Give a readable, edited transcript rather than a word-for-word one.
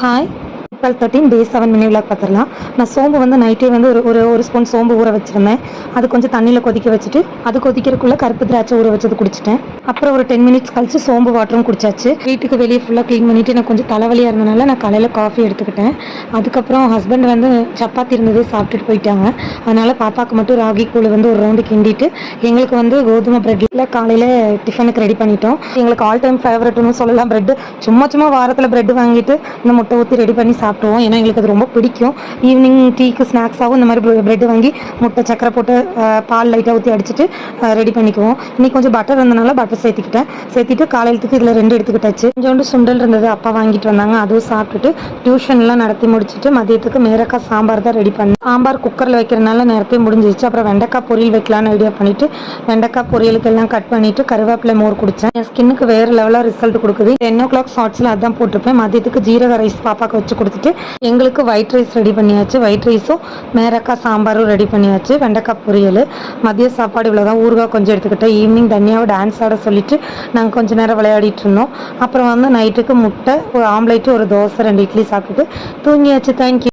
Hi 12:13 டே 7 mini vlog பார்த்துடலாம். நான் சோம்பு வந்து நைட்டே வந்து ஒரு ஒரு ஒரு ஸ்பூன் சோம்பு ஊற வச்சுருந்தேன். அது கொஞ்சம் தண்ணியில் கொதிக்க வச்சுட்டு அது கொதிக்கிறதுக்குள்ளே கருப்பு திராட்சை ஊற வச்சது குடிச்சிட்டேன். அப்புறம் ஒரு 10 மினிட்ஸ் கழிச்சு சோம்பு வாட்டரும் குடிச்சாச்சு. வீட்டுக்கு வெளியே ஃபுல்லாக க்ளீன் பண்ணிவிட்டு எனக்கு கொஞ்சம் தலைவலியாக இருந்தனால நான் காலையில் காஃபி எடுத்துக்கிட்டேன். அதுக்கப்புறம் ஹஸ்பண்ட் வந்து சப்பாத்தி இருந்தது சாப்பிட்டுட்டு போயிட்டாங்க. அதனால் பாப்பாவுக்கு மட்டும் ராகி கூழ் வந்து ஒரு ரவுண்டு கிண்டிட்டு எங்களுக்கு வந்து கோதுமை ப்ரெட்டில் காலையில் டிஃபனுக்கு ரெடி பண்ணிட்டோம். எங்களுக்கு ஆல் டைம் ஃபேவரட்னு சொல்லலாம் ப்ரெட்டு. சும்மா வாரத்தில் ப்ரெட்டு வாங்கிட்டு இந்த முட்டை ஊற்றி ரெடி பண்ணி சாப்பிடுவோம். ஏன்னா எங்களுக்கு அது ரொம்ப பிடிக்கும். ஈவினிங் டீக்கு ஸ்நாக்ஸாகவும் இந்த மாதிரி ப்ரெட் வாங்கி முட்டை சக்கரை போட்டு பால் லைட்டாக ஊற்றி அடிச்சுட்டு ரெடி பண்ணிக்குவோம். இன்னைக்கு கொஞ்சம் பட்டர் இருந்தனால பட்டர் சேர்த்திட்டு காலையிலத்துக்கு இதில் 2 எடுத்துக்கிட்டாச்சு. கொஞ்சோண்டு சுண்டல் இருந்தது, அப்பா வாங்கிட்டு வந்தாங்க, அதுவும் சாப்பிட்டுட்டு டியூஷன்லாம் நடத்தி முடிச்சுட்டு மதியத்துக்கு மேரக்காய் சாம்பார் தான் ரெடி பண்ணேன். சாம்பார் குக்கரில் வைக்கிறனால நேரத்தையே முடிஞ்சிருச்சு. அப்புறம் வெண்டைக்காய் பொரியல் வைக்கலான்னு ஐடியா பண்ணிட்டு வெண்டைக்காய் பொரியலுக்கு எல்லாம் கட் பண்ணிட்டு கருவேப்பிலை மோர் குடித்தேன். என் ஸ்கின்னுக்கு வேறு லெவலாக ரிசல்ட் கொடுக்குது. 10 o'clock ஷார்ட்ஸில் அதான் போட்டிருப்பேன். மதியத்துக்கு ஜீரக ரைஸ் பாப்பாக்கு வச்சு கொடுத்துட்டு எங்களுக்கு ஒயிட் ரைஸ் ரெடி பண்ணியாச்சு. ஒயிட் ரைஸும் மேரக்காய் சாம்பாரும் ரெடி பண்ணியாச்சு. வெண்டைக்காய் பொரியல். மதிய சாப்பாடு இவ்வளோதான். ஊறுகாய் கொஞ்சம் எடுத்துக்கிட்டேன். ஈவினிங் தனியாக டான்ஸ் ஆட சொல்லிட்டு நாங்கள் கொஞ்சம் நேரம் விளையாடிட்டு இருந்தோம். அப்புறம் வந்து நைட்டுக்கு முட்டை, ஒரு ஆம்லேட்டு, ஒரு தோசை, 2 இட்லி சாப்பிட்டுட்டு தூங்கியாச்சு. தேங்க்யூ.